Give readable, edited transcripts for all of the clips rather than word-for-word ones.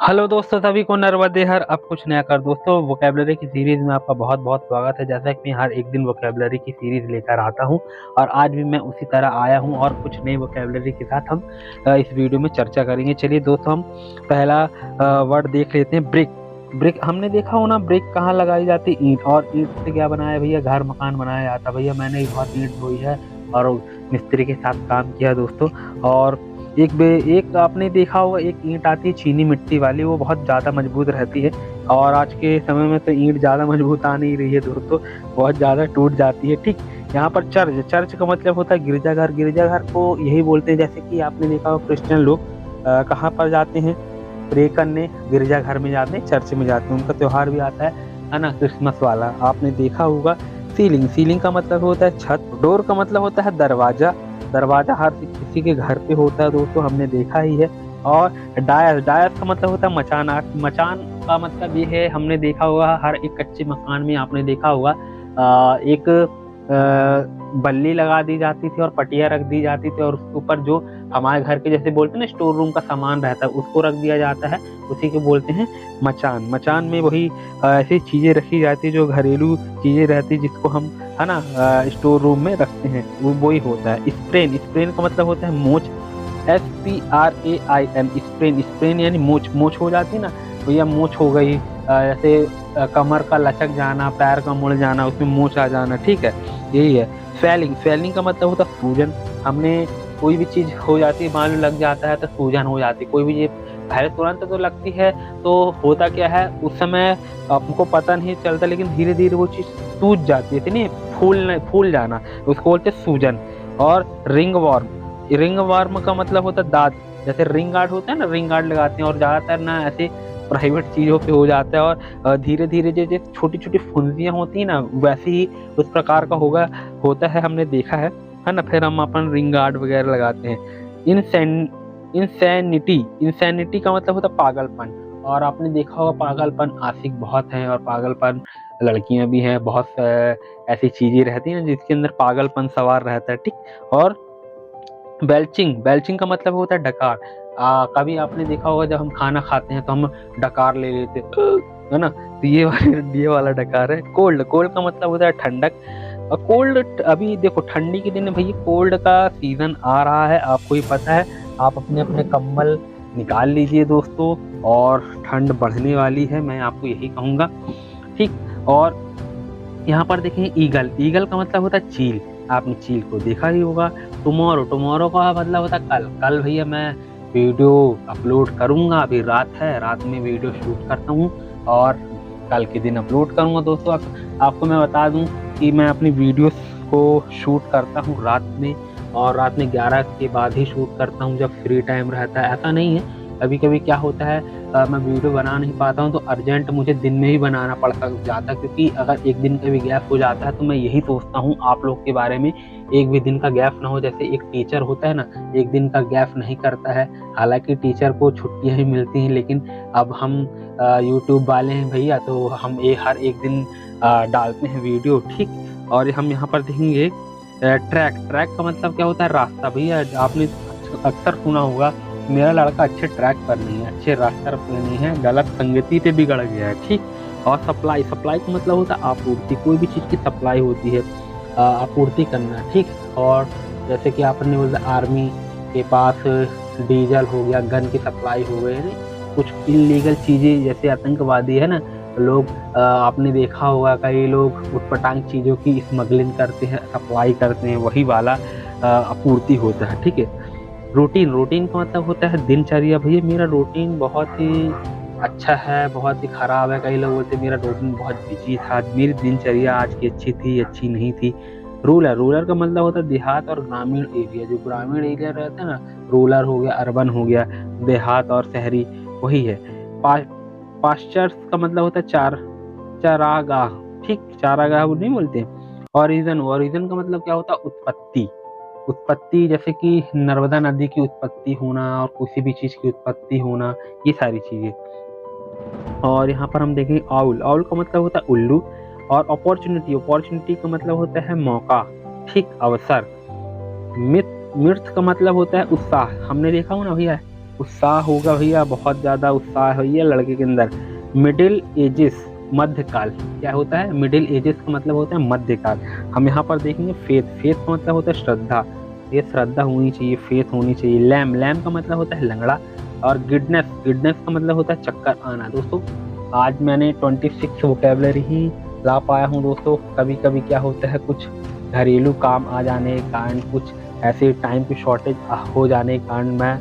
Hello दोस्तों, सभी को नर्मदे हर अब कुछ नया कर। दोस्तों, वोकेबलरी की सीरीज में आपका बहुत बहुत स्वागत है। जैसा कि मैं हर एक दिन वोकेबलरी की सीरीज लेकर आता हूं और आज भी मैं उसी तरह आया हूं और कुछ नई वोकेबलरी के साथ हम इस वीडियो में चर्चा करेंगे। चलिए दोस्तों, हम पहला वर्ड देख लेते हैं, ब्रिक। ब्रिक हमने देखा हो ना, ब्रिक कहाँ लगाई जाती है? ईंट। और ईंट से क्या बनाया भैया? घर मकान बनाया जाता। भैया मैंने भी बहुत ईंट ढोई है और मिस्त्री के साथ काम किया दोस्तों। और एक आपने देखा होगा, एक ईंट आती है चीनी मिट्टी वाली, वो बहुत ज़्यादा मजबूत रहती है। और आज के समय में तो ईंट ज़्यादा मजबूत आ नहीं रही है दोस्तों, बहुत ज़्यादा टूट जाती है। ठीक, यहाँ पर चर्च, चर्च का मतलब होता है गिरजाघर। गिरजाघर को यही बोलते हैं, जैसे कि आपने देखा होगा क्रिश्चियन लोग कहाँ पर जाते हैं प्रे करने? गिरजाघर में जाते हैं, चर्च में जाते हैं। उनका त्यौहार भी आता है ना, क्रिसमस वाला, आपने देखा होगा। सीलिंग, सीलिंग का मतलब होता है छत। डोर का मतलब होता है दरवाजा। दरवाजा हर किसी के घर पे होता है दोस्तों, हमने देखा ही है। और डायस, डायस का मतलब होता है मचान। मचान का मतलब ये है, हमने देखा होगा हर एक कच्चे मकान में, आपने देखा होगा एक बल्ली लगा दी जाती थी और पटिया रख दी जाती थी और उसके ऊपर जो हमारे घर के जैसे बोलते हैं ना स्टोर रूम का सामान रहता है, उसको रख दिया जाता है। उसी को बोलते हैं मचान। मचान में वही ऐसी चीजें रखी जाती है जो घरेलू चीजें रहती है, जिसको हम है ना स्टोर रूम में रखते हैं, वो ही होता है। स्प्रेन, स्प्रेन का मतलब होता है मोच। SPRAIN, sprain. स्प्रेन यानी मोच। मोच हो जाती है ना भैया, मोच हो गई। जैसे कमर का लचक जाना, पैर का मुड़ जाना, उसमें मोच आ जाना। ठीक है, यही है। फेलिंग, फेलिंग का मतलब होता है सूजन। हमने कोई भी चीज हो जाती है, मान लो लग जाता है तो सूजन हो जाती है। कोई भी चीज पहले तुरंत तो लगती है, तो होता क्या है उस समय आपको पता नहीं चलता, लेकिन धीरे धीरे वो चीज सूज जाती है, नहीं फूल जाना, उसको बोलते हैं सूजन। और रिंग वार्म, रिंग वार्म का मतलब होता है दांत। जैसे रिंग गार्ड होता है ना, रिंग गार्ड लगाते हैं और ज्यादातर ना ऐसे प्राइवेट चीजों पे हो जाता है। और धीरे धीरे जो छोटी छोटी फुंसियां होती है ना, वैसे ही उस प्रकार का होता है, हमने देखा है ना। फिर हम अपन रिंग गार्ड वगैरह लगाते हैं। इंसैनिटी, इंसैनिटी का मतलब होता है पागलपन। और आपने देखा होगा पागलपन आशिक बहुत है और पागलपन लड़कियां भी हैं, बहुत ऐसी चीजें रहती हैं जिसके अंदर पागलपन सवार रहता है। ठीक। और बेल्चिंग, बेल्चिंग का मतलब होता है डकार। कभी आपने देखा होगा जब हम खाना खाते हैं तो हम डकार ले लेते है ना, तो ये वाला डकार है। कोल्ड, कोल्ड का मतलब होता है ठंडक। और कोल्ड, अभी देखो ठंडी के दिन में भैया कोल्ड का सीजन आ रहा है, आपको ही पता है। आप अपने अपने कंबल निकाल लीजिए दोस्तों, और ठंड बढ़ने वाली है, मैं आपको यही कहूंगा। ठीक। और यहाँ पर देखें ईगल, ईगल का मतलब होता है चील। आपने चील को देखा ही होगा। टुमारो, टुमारो का मतलब होता है कल। कल भैया मैं वीडियो अपलोड करूंगा, अभी रात है, रात में वीडियो शूट करता हूँ और कल के दिन अपलोड करूंगा दोस्तों। आपको मैं बता दूं कि मैं अपनी वीडियोस को शूट करता हूँ रात में, और रात में 11 के बाद ही शूट करता हूँ जब फ्री टाइम रहता है। ऐसा नहीं है, कभी कभी क्या होता है मैं वीडियो बना नहीं पाता हूँ तो अर्जेंट मुझे दिन में ही बनाना पड़ता जाता है, क्योंकि अगर एक दिन का भी गैप हो जाता है तो मैं यही सोचता हूँ आप लोग के बारे में, एक भी दिन का गैप ना हो। जैसे एक टीचर होता है ना, एक दिन का गैप नहीं करता है, हालांकि टीचर को छुट्टियां ही मिलती हैं, लेकिन अब हम यूट्यूब वाले हैं भैया, तो हम हर एक दिन डालते हैं वीडियो। ठीक। और हम यहाँ पर देखेंगे ट्रैक, ट्रैक का मतलब क्या होता है? रास्ता। भैया आपने अक्सर सुना होगा मेरा लड़का अच्छे ट्रैक पर नहीं है, अच्छे रास्ते पर नहीं है, गलत संगति पे बिगड़ गया है। ठीक। और सप्लाई, सप्लाई का मतलब होता है आपूर्ति। कोई भी चीज़ की सप्लाई होती है, आपूर्ति करना। ठीक। और जैसे कि आपने बोला आर्मी के पास डीजल हो गया, गन की सप्लाई हो गई है, कुछ इलीगल चीज़ें जैसे आतंकवादी है ना लोग, आपने देखा होगा कई लोग उटपटांग चीज़ों की स्मगलिंग करते हैं, सप्लाई करते हैं, वही वाला आपूर्ति होता है। ठीक है। रूटीन, रूटीन का मतलब होता है दिनचर्या। भैया मेरा रूटीन बहुत ही अच्छा है, बहुत ही खराब है। कई लोग बोलते हैं मेरा रूटीन बहुत बिजी था, मेरी दिनचर्या आज की अच्छी थी, अच्छी नहीं थी। रूरल, रूरल का मतलब होता है देहात और ग्रामीण एरिया। जो ग्रामीण एरिया रहता है ना, रूरल हो गया, अर्बन हो गया, देहात और शहरी, वही है। पास्चर्स का मतलब होता है चारागाह। ठीक, चारागाह वो नहीं बोलते। ओरिजिन, ओरिजिन का मतलब क्या होता है? उत्पत्ति। उत्पत्ति जैसे कि नर्मदा नदी की उत्पत्ति होना और किसी भी चीज की उत्पत्ति होना, ये सारी चीजें। और यहाँ पर हम देखें आउल, आउल का मतलब होता है उल्लू। और अपॉर्चुनिटी, अपॉर्चुनिटी का मतलब होता है मौका। ठीक, अवसर। मिथ, मिर्थ का मतलब होता है उत्साह। हमने देखा हो ना भैया उत्साह होगा भैया, बहुत ज़्यादा उत्साह है भैया लड़के के अंदर। मिडिल एजेस, मध्यकाल, क्या होता है? मिडिल एजेस का मतलब होता है मध्यकाल। हम यहाँ पर देखेंगे फेथ, फेथ का मतलब होता है श्रद्धा, ये श्रद्धा होनी चाहिए, फेथ होनी चाहिए। लैम, लैम का मतलब होता है लंगड़ा। और गिडनेस, गिडनेस का मतलब होता है चक्कर आना। दोस्तों आज मैंने 26 वोकेबलरी ही ला पाया हूँ दोस्तों। कभी कभी क्या होता है, कुछ घरेलू काम आ जाने के कारण, कुछ ऐसे टाइम की शॉर्टेज हो जाने के कारण मैं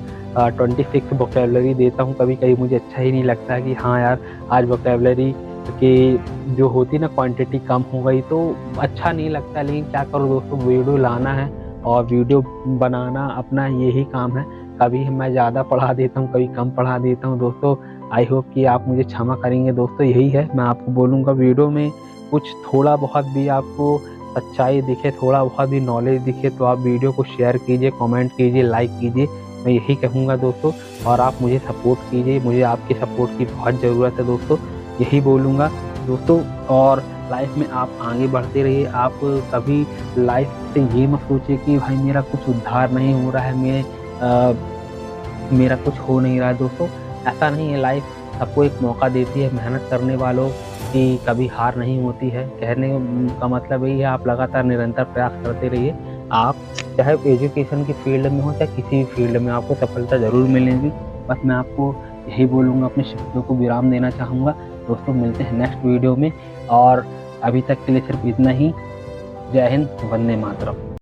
26 वोकेबलरी देता हूँ। कभी कभी मुझे अच्छा ही नहीं लगता है कि हाँ यार आज वोकेबलरी की जो होती ना क्वांटिटी कम हो गई, तो अच्छा नहीं लगता। लेकिन क्या करूँ दोस्तों, वीडियो लाना है और वीडियो बनाना अपना यही काम है। कभी मैं ज़्यादा पढ़ा देता हूँ, कभी कम पढ़ा देता हूँ दोस्तों। आई होप कि आप मुझे क्षमा करेंगे दोस्तों। यही है, मैं आपको बोलूँगा वीडियो में कुछ थोड़ा बहुत भी आपको सच्चाई दिखे, थोड़ा बहुत भी नॉलेज दिखे तो आप वीडियो को शेयर कीजिए, कमेंट कीजिए, लाइक कीजिए। मैं यही कहूँगा दोस्तों। और आप मुझे सपोर्ट कीजिए, मुझे आपकी सपोर्ट की बहुत ज़रूरत है दोस्तों। यही बोलूँगा दोस्तों। और लाइफ में आप आगे बढ़ते रहिए। आप कभी लाइफ से ये मत सोचिए कि भाई मेरा कुछ उद्धार नहीं हो रहा है, मेरा कुछ हो नहीं रहा है दोस्तों। ऐसा नहीं है, लाइफ सबको एक मौका देती है। मेहनत करने वालों की कभी हार नहीं होती है। कहने का मतलब यही है, आप लगातार निरंतर प्रयास करते रहिए। आप चाहे एजुकेशन की फील्ड में हो, चाहे किसी भी फील्ड में, आपको सफलता ज़रूर मिलेगी। बस मैं आपको यही बोलूँगा, अपने शब्दों को विराम देना चाहूँगा। दोस्तों मिलते हैं नेक्स्ट वीडियो में, और अभी तक के लिए सिर्फ इतना ही। जय हिंद, वंदे मातरम।